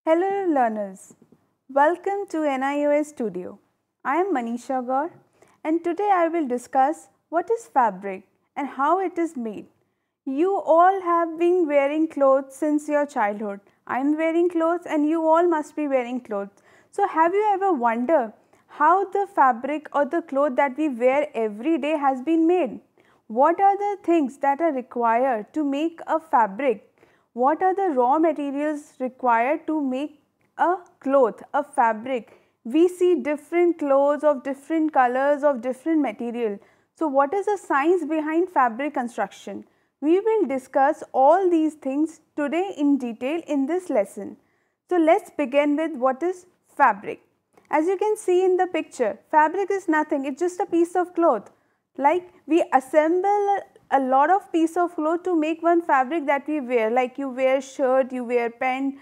Hello learners, welcome to NIOS Studio. I am Manisha Gaur and today I will discuss what is fabric and how it is made. You all have been wearing clothes since your childhood. I am wearing clothes and you all must be wearing clothes. So have you ever wondered how the fabric or the cloth that we wear every day has been made? What are the things that are required to make a fabric? What are the raw materials required to make a cloth, a fabric? We see different clothes of different colors, of different material. So what is the science behind fabric construction? We will discuss all these things today in detail in this lesson. So let's begin with what is fabric. As you can see in the picture, fabric is nothing, it's just a piece of cloth. Like we assemble a lot of piece of cloth to make one fabric that we wear, like you wear shirt, you wear pant,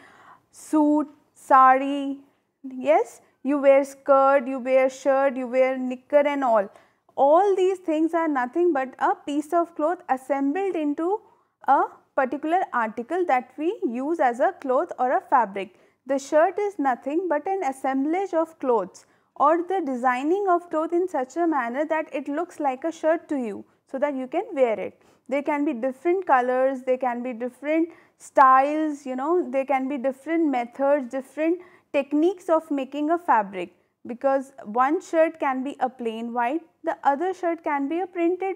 suit, sari, yes, you wear skirt, you wear shirt, you wear knicker and all. All these things are nothing but a piece of cloth assembled into a particular article that we use as a cloth or a fabric. The shirt is nothing but an assemblage of clothes or the designing of cloth in such a manner that it looks like a shirt to you, so that you can wear it. There can be different colors, there can be different styles, there can be different methods, different techniques of making a fabric, because one shirt can be a plain white, the other shirt can be a printed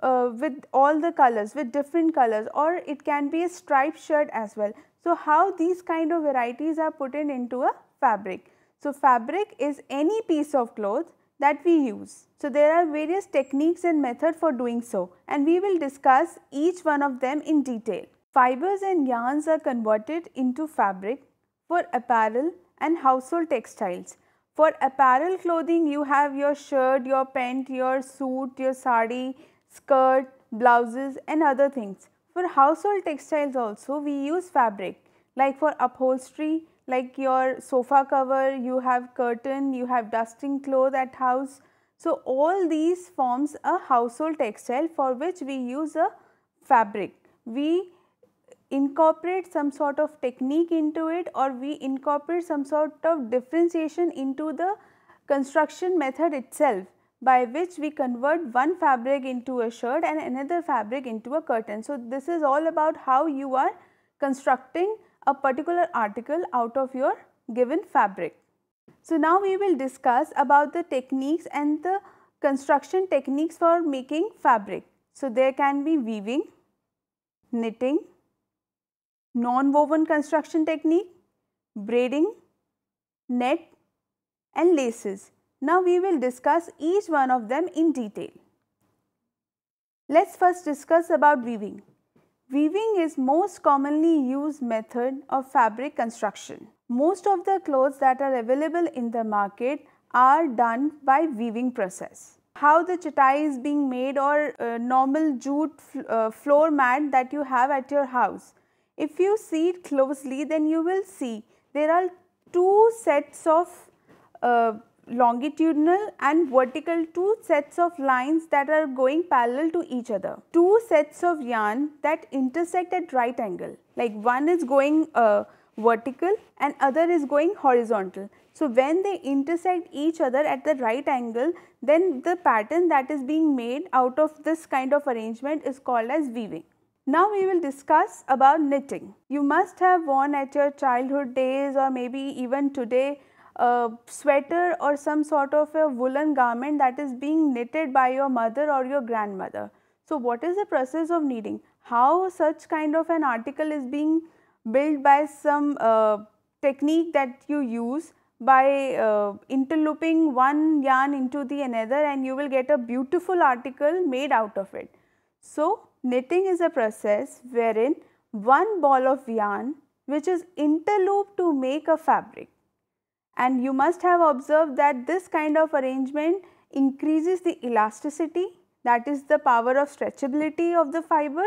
with all the colors, with different colors, or it can be a striped shirt as well. So how these kind of varieties are put into a fabric? So fabric is any piece of cloth that we use. So there are various techniques and methods for doing so, and we will discuss each one of them in detail. Fibers and yarns are converted into fabric for apparel and household textiles. For apparel clothing, you have your shirt, your pant, your suit, your sari, skirt, blouses and other things. For household textiles also we use fabric, like for upholstery, like your sofa cover, you have curtain, you have dusting cloth at house. So all these forms a household textile for which we use a fabric. We incorporate some sort of technique into it, or we incorporate some sort of differentiation into the construction method itself, by which we convert one fabric into a shirt and another fabric into a curtain. So this is all about how you are constructing a particular article out of your given fabric. So now we will discuss about the techniques and the construction techniques for making fabric. So there can be weaving, knitting, non-woven construction technique, braiding, net and laces. Now we will discuss each one of them in detail. Let's first discuss about weaving. Weaving is most commonly used method of fabric construction. Most of the clothes that are available in the market are done by weaving process. How the chatai is being made, or normal jute floor mat that you have at your house. If you see it closely, then you will see there are two sets of longitudinal and vertical, two sets of lines that are going parallel to each other. Two sets of yarn that intersect at right angle, like one is going vertical and other is going horizontal. So when they intersect each other at the right angle, then the pattern that is being made out of this kind of arrangement is called as weaving. Now we will discuss about knitting. You must have worn at your childhood days, or maybe even today, a sweater or some sort of a woolen garment that is being knitted by your mother or your grandmother. So what is the process of knitting? How such kind of an article is being built by some technique that you use by interlooping one yarn into the another, and you will get a beautiful article made out of it. So knitting is a process wherein one ball of yarn which is interlooped to make a fabric. And you must have observed that this kind of arrangement increases the elasticity, that is the power of stretchability of the fiber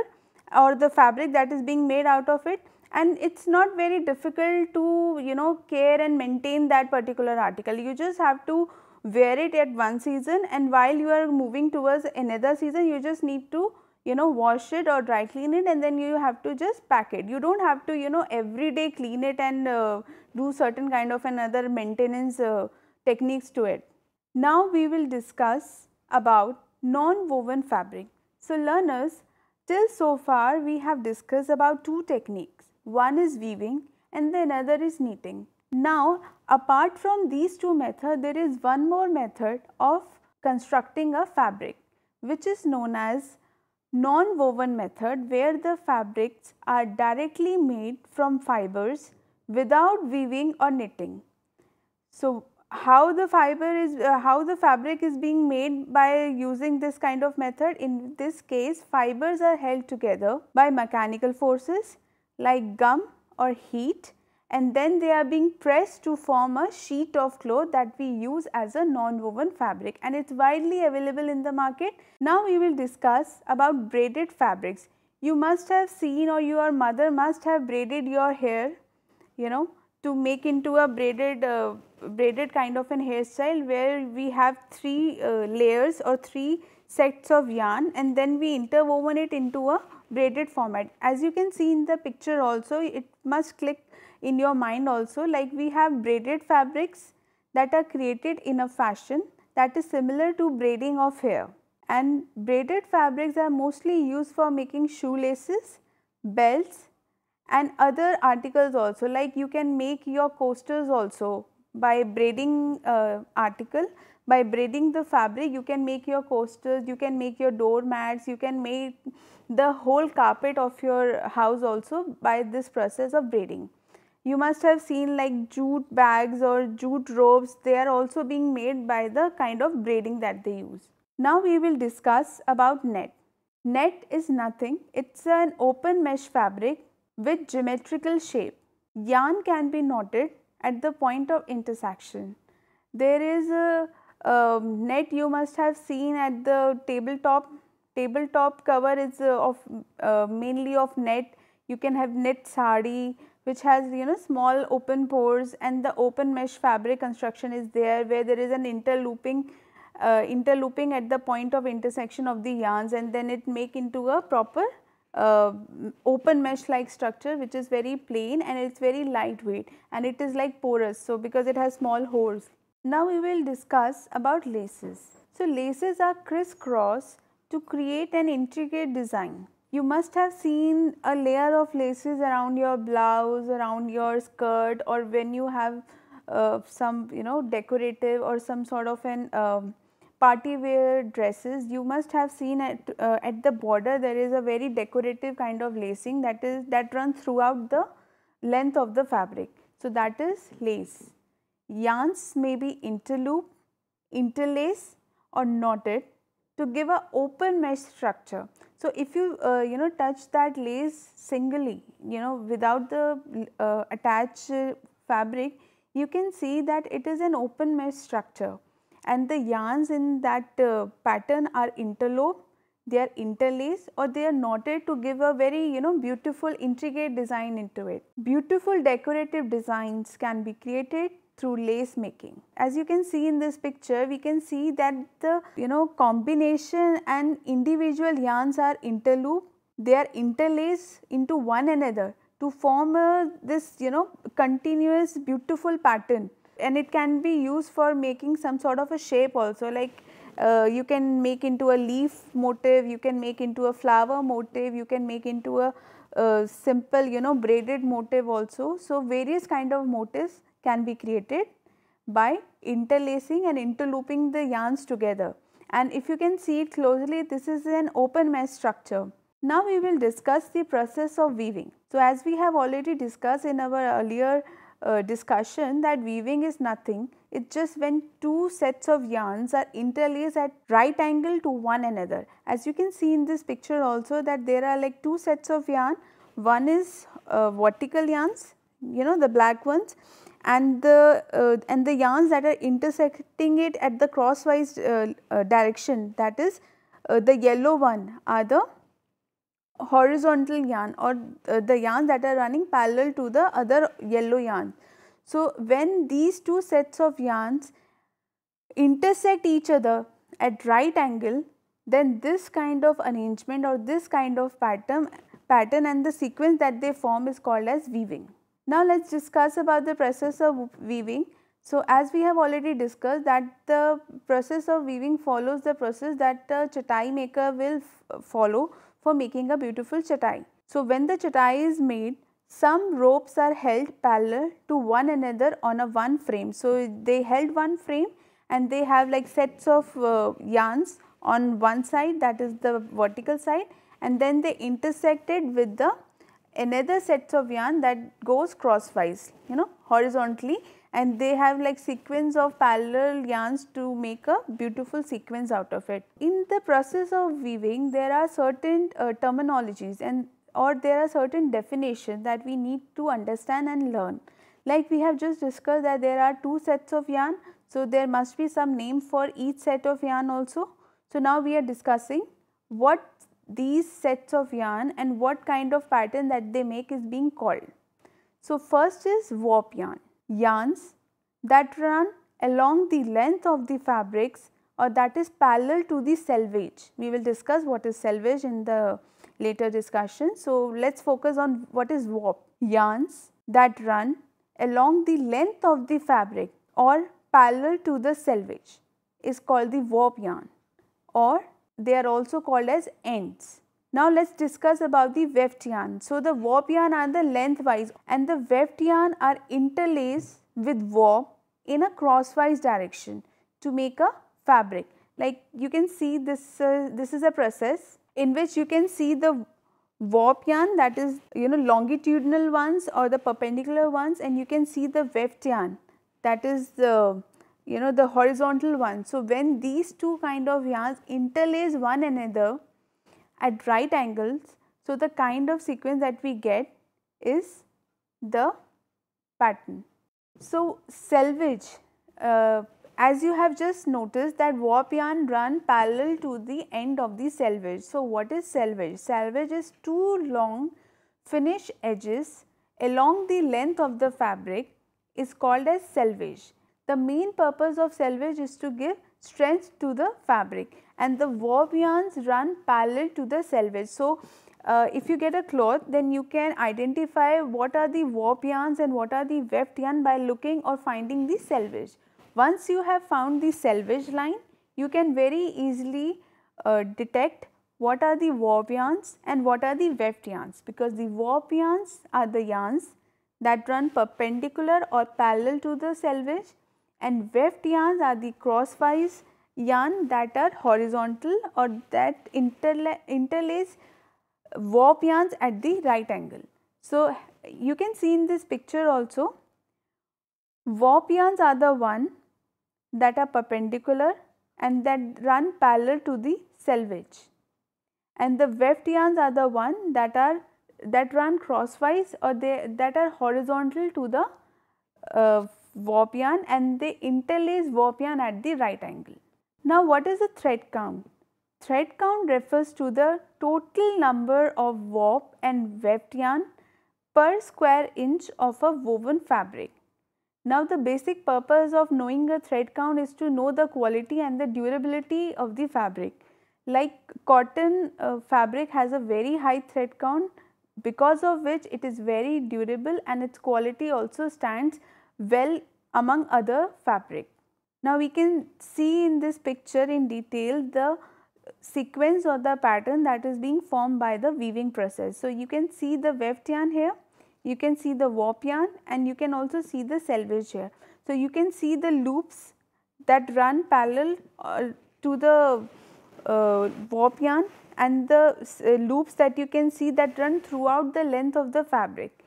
or the fabric that is being made out of it, and it is not very difficult to care and maintain that particular article. You just have to wear it at one season, and while you are moving towards another season, you just need to wash it or dry clean it, and then you have to just pack it. You don't have to every day clean it and do certain kind of another maintenance techniques to it. Now we will discuss about non-woven fabric. So learners, till so far we have discussed about two techniques. One is weaving and the another is knitting. Now apart from these two methods, there is one more method of constructing a fabric, which is known as non-woven method, where the fabrics are directly made from fibers without weaving or knitting. So how the fabric is being made by using this kind of method? In this case, fibers are held together by mechanical forces like gum or heat, and then they are being pressed to form a sheet of cloth that we use as a non-woven fabric, and it's widely available in the market. Now we will discuss about braided fabrics. You must have seen, or your mother must have braided your hair, to make into a braided kind of an hairstyle, where we have three layers or three sets of yarn, and then we interwoven it into a braided format. As you can see in the picture also, it must click in your mind also, like we have braided fabrics that are created in a fashion that is similar to braiding of hair, and braided fabrics are mostly used for making shoelaces, belts and other articles also. Like you can make your coasters also by braiding by braiding the fabric. You can make your coasters, you can make your doormats, you can make the whole carpet of your house also by this process of braiding. You must have seen like jute bags or jute robes, they are also being made by the kind of braiding that they use. Now we will discuss about net. Net is nothing, it's an open mesh fabric with geometrical shape. Yarn can be knotted at the point of intersection. There is a net you must have seen at the tabletop. Tabletop cover is mainly of net. You can have net sari, which has small open pores, and the open mesh fabric construction is there, where there is an interlooping at the point of intersection of the yarns, and then it make into a proper open mesh like structure, which is very plain and it's very lightweight, and it is like porous, so because it has small holes. Now we will discuss about laces. So laces are crisscross to create an intricate design. You must have seen a layer of laces around your blouse, around your skirt, or when you have some decorative or some sort of an party wear dresses. You must have seen at the border there is a very decorative kind of lacing that runs throughout the length of the fabric. So that is lace. Yarns may be interlooped, interlace or knotted to give a open mesh structure. So if you touch that lace singly, without the attached fabric, you can see that it is an open mesh structure, and the yarns in that pattern are interloped, they are interlaced, or they are knotted to give a very beautiful intricate design into it. Beautiful decorative designs can be created through lace making. As you can see in this picture, we can see that the combination and individual yarns are interlooped, they are interlaced into one another to form this continuous beautiful pattern, and it can be used for making some sort of a shape also, like you can make into a leaf motif, you can make into a flower motif, you can make into a simple braided motif also. So various kind of motifs can be created by interlacing and interlooping the yarns together, and if you can see it closely, this is an open mesh structure. Now we will discuss the process of weaving. So as we have already discussed in our earlier discussion, that weaving is nothing, it's just when two sets of yarns are interlaced at right angle to one another. As you can see in this picture also, that there are like two sets of yarn, one is vertical yarns, the black ones, and the yarns that are intersecting it at the crosswise direction, that is the yellow one are the horizontal yarn, or the yarns that are running parallel to the other yellow yarn. So when these two sets of yarns intersect each other at right angle, then this kind of arrangement or this kind of pattern and the sequence that they form is called as weaving. Now let us discuss about the process of weaving. So as we have already discussed that the process of weaving follows the process that the chatai maker will follow for making a beautiful chatai. So when the chatai is made, some ropes are held parallel to one another on a one frame. So they held one frame and they have like sets of yarns on one side, that is the vertical side, and then they intersected with the another sets of yarn that goes crosswise, horizontally, and they have like sequence of parallel yarns to make a beautiful sequence out of it. In the process of weaving, there are certain terminologies or there are certain definitions that we need to understand and learn. Like we have just discussed that there are two sets of yarn, so there must be some name for each set of yarn also. So now we are discussing what these sets of yarn and what kind of pattern that they make is being called. So first is warp yarn, yarns that run along the length of the fabrics or that is parallel to the selvage. We will discuss what is selvage in the later discussion. So let us focus on what is warp. Yarns that run along the length of the fabric or parallel to the selvage is called the warp yarn, or they are also called as ends. Now let us discuss about the weft yarn. So the warp yarn are the lengthwise and the weft yarn are interlaced with warp in a crosswise direction to make a fabric. Like you can see this is a process in which you can see the warp yarn, that is longitudinal ones or the perpendicular ones, and you can see the weft yarn, that is the the horizontal one. So when these two kind of yarns interlace one another at right angles, so the kind of sequence that we get is the pattern. So selvage, as you have just noticed that warp yarn run parallel to the end of the selvage. So what is selvage? Selvage is two long finish edges along the length of the fabric is called as selvage. The main purpose of selvage is to give strength to the fabric, and the warp yarns run parallel to the selvage. So if you get a cloth, then you can identify what are the warp yarns and what are the weft yarn by looking or finding the selvage. Once you have found the selvage line, you can very easily detect what are the warp yarns and what are the weft yarns, because the warp yarns are the yarns that run perpendicular or parallel to the selvage, and weft yarns are the crosswise yarn that are horizontal or that interlace warp yarns at the right angle. So you can see in this picture also, warp yarns are the one that are perpendicular and that run parallel to the selvage, and the weft yarns are the one that run crosswise or that are horizontal to the warp yarn, and they interlace warp yarn at the right angle. Now what is the thread count? Thread count refers to the total number of warp and weft yarn per square inch of a woven fabric. Now the basic purpose of knowing a thread count is to know the quality and the durability of the fabric. Like cotton fabric has a very high thread count, because of which it is very durable and its quality also stands well among other fabric. Now we can see in this picture in detail the sequence or the pattern that is being formed by the weaving process. So you can see the weft yarn here, you can see the warp yarn, and you can also see the selvage here. So you can see the loops that run parallel to the warp yarn, and the loops that you can see that run throughout the length of the fabric.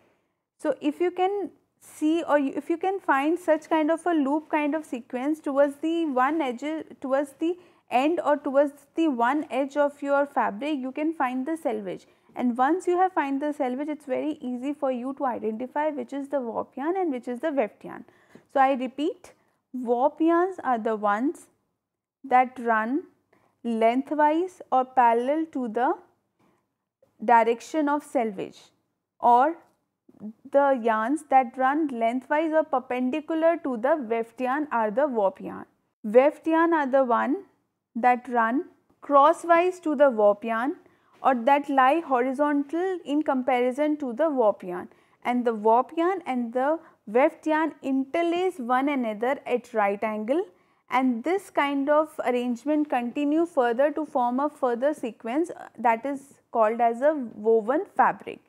So if you can see or if you can find such kind of a loop kind of sequence towards the one edge, towards the end or towards the one edge of your fabric, you can find the selvage. And once you have find the selvage, it is very easy for you to identify which is the warp yarn and which is the weft yarn. So I repeat, warp yarns are the ones that run lengthwise or parallel to the direction of selvage, or the yarns that run lengthwise or perpendicular to the weft yarn are the warp yarn. Weft yarn are the one that run crosswise to the warp yarn or that lie horizontal in comparison to the warp yarn, and the warp yarn and the weft yarn interlace one another at right angle, and this kind of arrangement continue further to form a further sequence that is called as a woven fabric.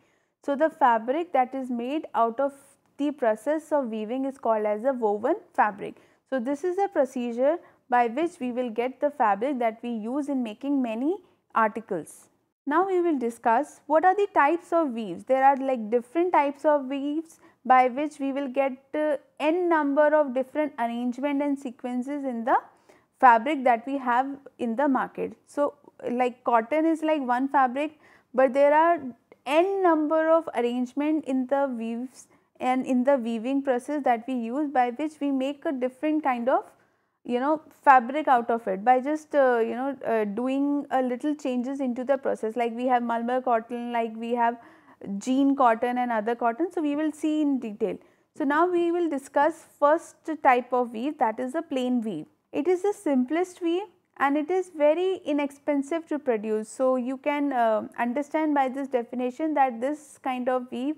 So, the fabric that is made out of the process of weaving is called as a woven fabric. So, this is a procedure by which we will get the fabric that we use in making many articles. Now, we will discuss what are the types of weaves. There are like different types of weaves by which we will get n number of different arrangement and sequences in the fabric that we have in the market. So, like cotton is like one fabric, but there are n number of arrangement in the weaves and in the weaving process that we use, by which we make a different kind of fabric out of it by just doing a little changes into the process. Like we have Malmar cotton, like we have jean cotton and other cotton. So, we will see in detail. So, now we will discuss first type of weave, that is the plain weave. It is the simplest weave and it is very inexpensive to produce. So, you can understand by this definition that this kind of weave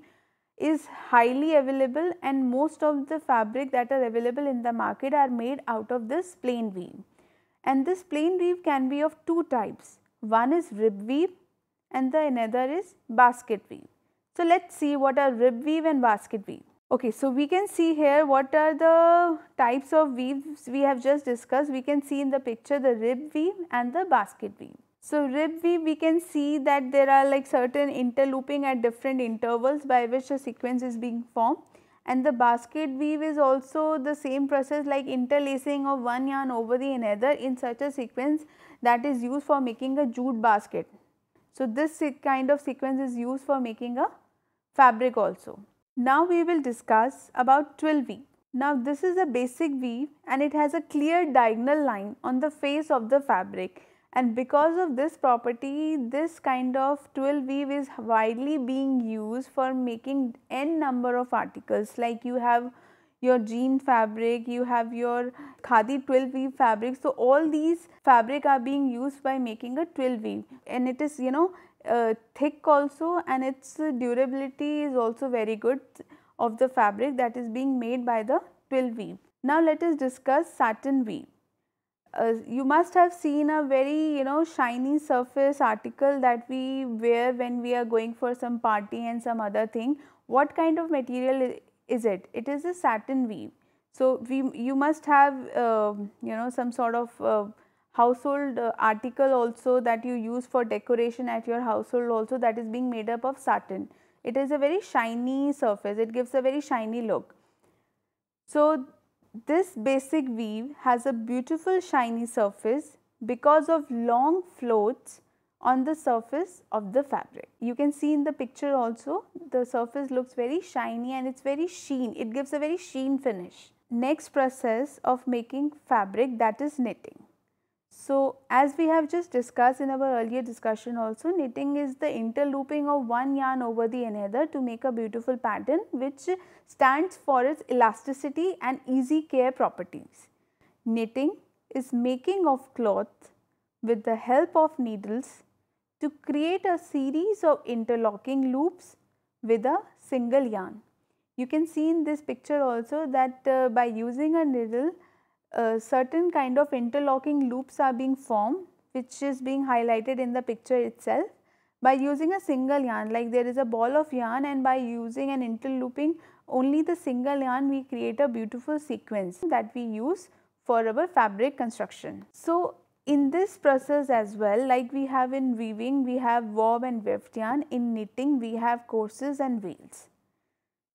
is highly available, and most of the fabric that are available in the market are made out of this plain weave. And this plain weave can be of two types. One is rib weave and the another is basket weave. So, let us see what are rib weave and basket weave. Okay, so we can see here what are the types of weaves we have just discussed. We can see in the picture the rib weave and the basket weave. So, rib weave, we can see that there are like certain interlooping at different intervals by which a sequence is being formed, and the basket weave is also the same process, like interlacing of one yarn over the another in such a sequence that is used for making a jute basket. So, this kind of sequence is used for making a fabric also. Now, we will discuss about twill weave. Now, this is a basic weave and it has a clear diagonal line on the face of the fabric, and because of this property, this kind of twill weave is widely being used for making n number of articles. Like you have your jean fabric, you have your khadi twill weave fabric. So, all these fabric are being used by making a twill weave, and it is thick also, and its durability is also very good of the fabric that is being made by the twill weave. Now, let us discuss satin weave. You must have seen a very shiny surface article that we wear when we are going for some party and some other thing. What kind of material is it? It is a satin weave. So, you must have some sort of household article also that you use for decoration at your household also, that is being made up of satin. It is a very shiny surface, it gives a very shiny look. So, this basic weave has a beautiful shiny surface because of long floats on the surface of the fabric. You can see in the picture also, the surface looks very shiny and it is very sheen, it gives a very sheen finish. Next process of making fabric, that is knitting. So, as we have just discussed in our earlier discussion also, knitting is the interlooping of one yarn over the another to make a beautiful pattern which stands for its elasticity and easy care properties. Knitting is making of cloth with the help of needles to create a series of interlocking loops with a single yarn. You can see in this picture also that by using a needle, certain kind of interlocking loops are being formed, which is being highlighted in the picture itself. By using a single yarn, like there is a ball of yarn, and by using an interlooping only the single yarn, we create a beautiful sequence that we use for our fabric construction. So, in this process as well, like we have in weaving, we have wob and weft yarn. In knitting, we have courses and veils.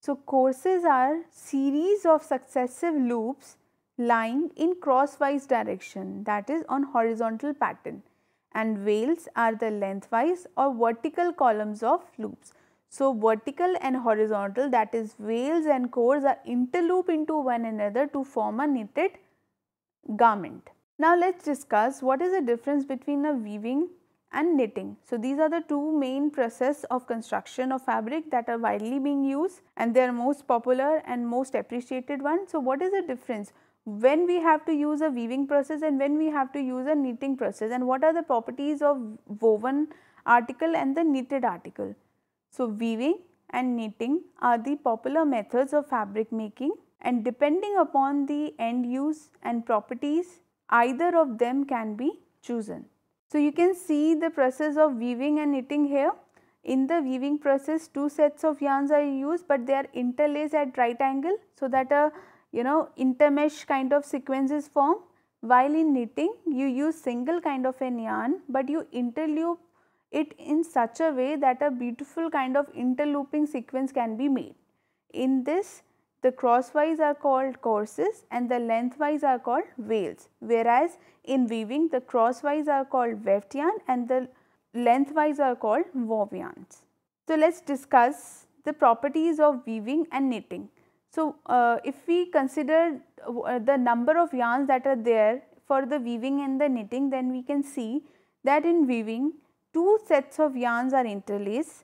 So, courses are series of successive loops lying in crosswise direction, that is on horizontal pattern, and veils are the lengthwise or vertical columns of loops. So, vertical and horizontal, that is veils and cores, are interloop into one another to form a knitted garment. Now, let us discuss what is the difference between a weaving and knitting. So, these are the two main process of construction of fabric that are widely being used, and they are most popular and most appreciated one. So, what is the difference? when we have to use a weaving process and when we have to use a knitting process, and what are the properties of woven article and the knitted article. So, weaving and knitting are the popular methods of fabric making, and depending upon the end use and properties, either of them can be chosen. So, you can see the process of weaving and knitting here. In the weaving process, two sets of yarns are used, but they are interlaced at right angle, so that a intermesh kind of sequence is formed. While in knitting, you use single kind of an yarn, but you interloop it in such a way that a beautiful kind of interlooping sequence can be made. In this, the crosswise are called courses and the lengthwise are called veils, whereas in weaving the crosswise are called weft yarn and the lengthwise are called wove yarns. So, let us discuss the properties of weaving and knitting. So, if we consider the number of yarns that are there for the weaving and the knitting, then we can see that in weaving two sets of yarns are interlaced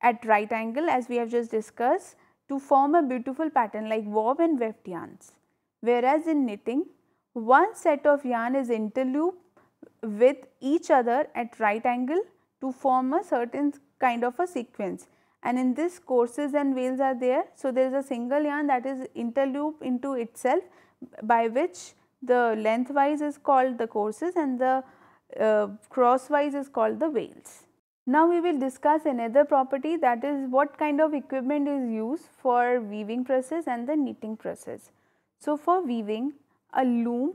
at right angle, as we have just discussed, to form a beautiful pattern like wove and weft yarns, whereas in knitting one set of yarn is interlooped with each other at right angle to form a certain kind of a sequence, and in this courses and veils are there. So, there is a single yarn that is interlooped into itself, by which the lengthwise is called the courses and the crosswise is called the veils. Now, we will discuss another property, that is what kind of equipment is used for weaving process and the knitting process. So, for weaving, a loom,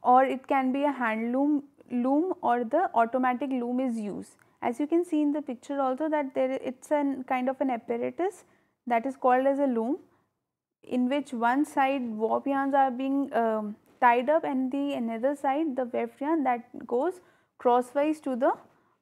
or it can be a hand loom or the automatic loom is used. As you can see in the picture also, that it's a kind of an apparatus that is called as a loom, in which one side wove yarns are being tied up and the another side the weft yarn that goes crosswise to the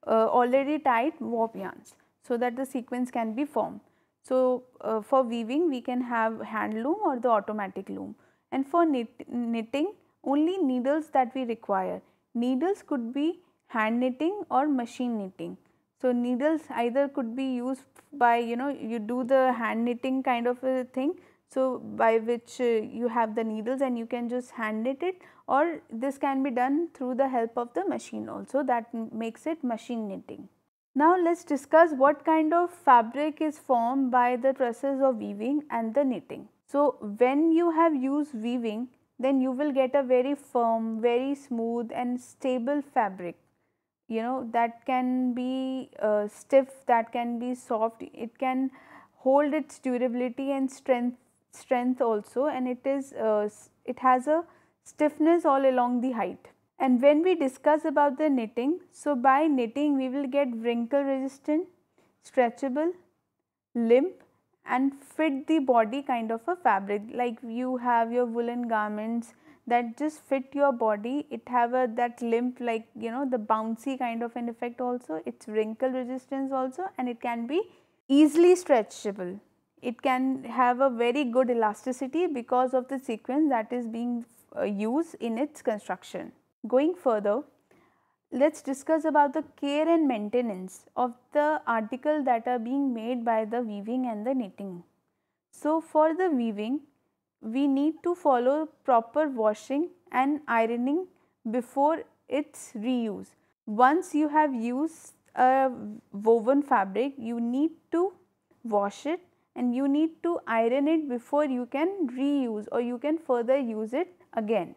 already tied wove yarns, so that the sequence can be formed. So, for weaving we can have hand loom or the automatic loom, and for knitting only needles that we require. Needles could be hand knitting or machine knitting. So, needles either could be used by you do the hand knitting kind of a thing. So, by which you have the needles and you can just hand knit it, or this can be done through the help of the machine also, that makes it machine knitting. Now, let us discuss what kind of fabric is formed by the process of weaving and the knitting. So, when you have used weaving, then you will get a very firm, very smooth and stable fabric, that can be stiff, that can be soft, it can hold its durability and strength also, and it has a stiffness all along the height. And when we discuss about the knitting, so by knitting we will get wrinkle resistant, stretchable, limp and fit the body kind of a fabric. Like you have your woolen garments that just fit your body, it have that limp, like the bouncy kind of an effect also, its wrinkle resistance also, and it can be easily stretchable. It can have a very good elasticity because of the sequence that is being used in its construction. Going further, let us discuss about the care and maintenance of the article that are being made by the weaving and the knitting. So, for the weaving, we need to follow proper washing and ironing before its reuse. Once you have used a woven fabric, you need to wash it and you need to iron it before you can reuse or you can further use it again.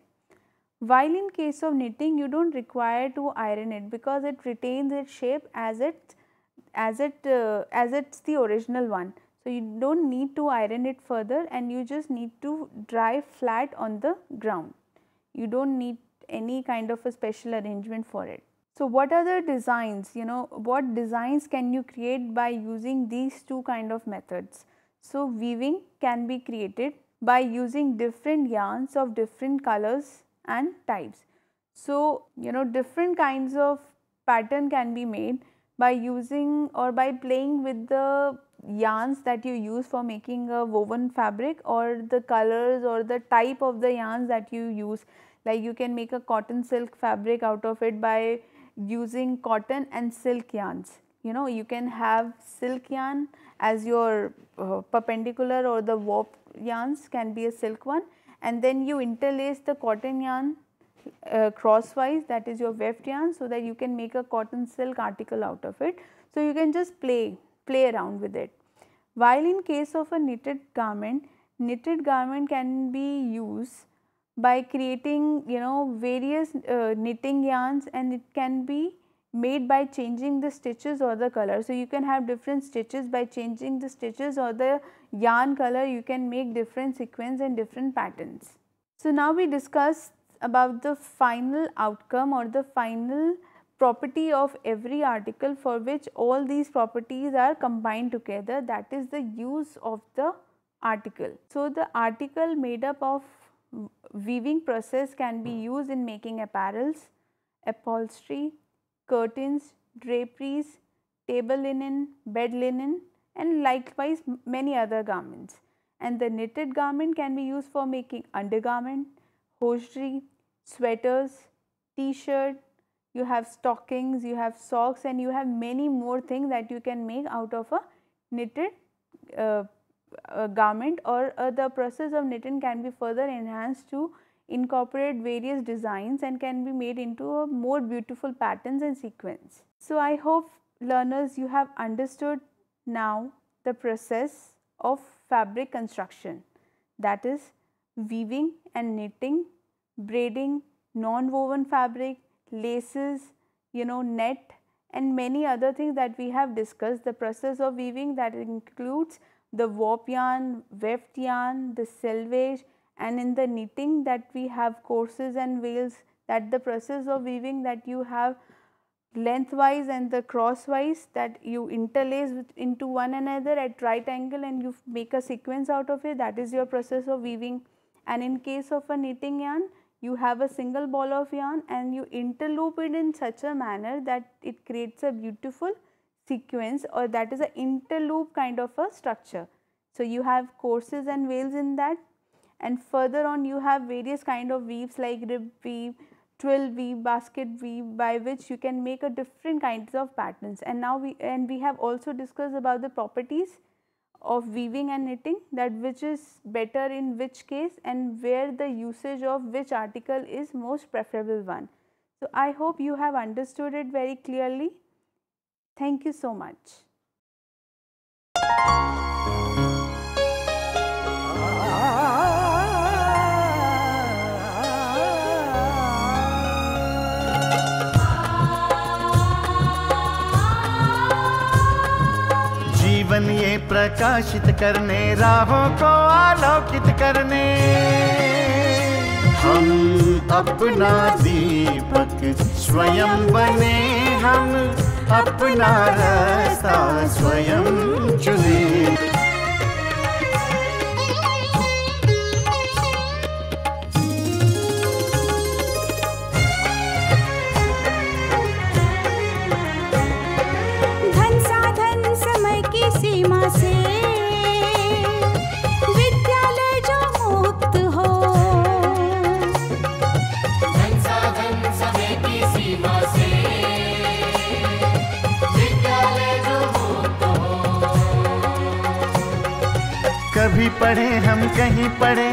While in case of knitting, you do not require to iron it because it retains its shape as it's the original one. So, you do not need to iron it further and you just need to dry flat on the ground. You do not need any kind of a special arrangement for it. So, what are the designs? What designs can you create by using these two kind of methods? So, weaving can be created by using different yarns of different colors and types. So, different kinds of pattern can be made by using or by playing with the yarns that you use for making a woven fabric, or the colors or the type of the yarns that you use. Like you can make a cotton silk fabric out of it by using cotton and silk yarns. You can have silk yarn as your perpendicular, or the warp yarns can be a silk one, and then you interlace the cotton yarn crosswise, that is your weft yarn, so that you can make a cotton silk article out of it. So you can just play around with it. While in case of a knitted garment can be used by creating various knitting yarns, and it can be made by changing the stitches or the color. So you can have different stitches. By changing the stitches or the yarn color, you can make different sequins and different patterns. So now we discuss about the final outcome or the final property of every article, for which all these properties are combined together, that is the use of the article. So the article made up of weaving process can be used in making apparels, upholstery, curtains, draperies, table linen, bed linen, and likewise many other garments. And the knitted garment can be used for making undergarment, hosiery, sweaters, t-shirt, you have stockings, you have socks, and you have many more things that you can make out of a knitted garment, or the process of knitting can be further enhanced to incorporate various designs and can be made into a more beautiful patterns and sequins. So I hope learners you have understood now the process of fabric construction, that is weaving and knitting, braiding, non-woven fabric, laces, net, and many other things that we have discussed. The process of weaving that includes the warp yarn, weft yarn, the selvage, and in the knitting that we have courses and veils, that the process of weaving that you have lengthwise and the crosswise, that you interlace into one another at right angle and you make a sequence out of it, that is your process of weaving. And in case of a knitting yarn, you have a single ball of yarn and you interloop it in such a manner that it creates a beautiful sequence, or that is an interloop kind of a structure. So you have courses and veils in that, and further on you have various kind of weaves like rib weave, twill weave, basket weave, by which you can make a different kinds of patterns. And now we have also discussed about the properties of weaving and knitting, that which is better in which case and where the usage of which article is most preferable one. So I hope you have understood it very clearly. Thank you so much. जीवन ये प्रकाशित करने, राहों को आलोकित करने, हम अपना दीपक स्वयं बने, हम अपना रास्ता स्वयं चुने। धन साधन समय की सीमा से विद्यालय जो मुक्त हो, धन साधन समय की सीमा से विद्यालय जो मुक्त हो। कभी पढ़े हम कहीं पढ़े,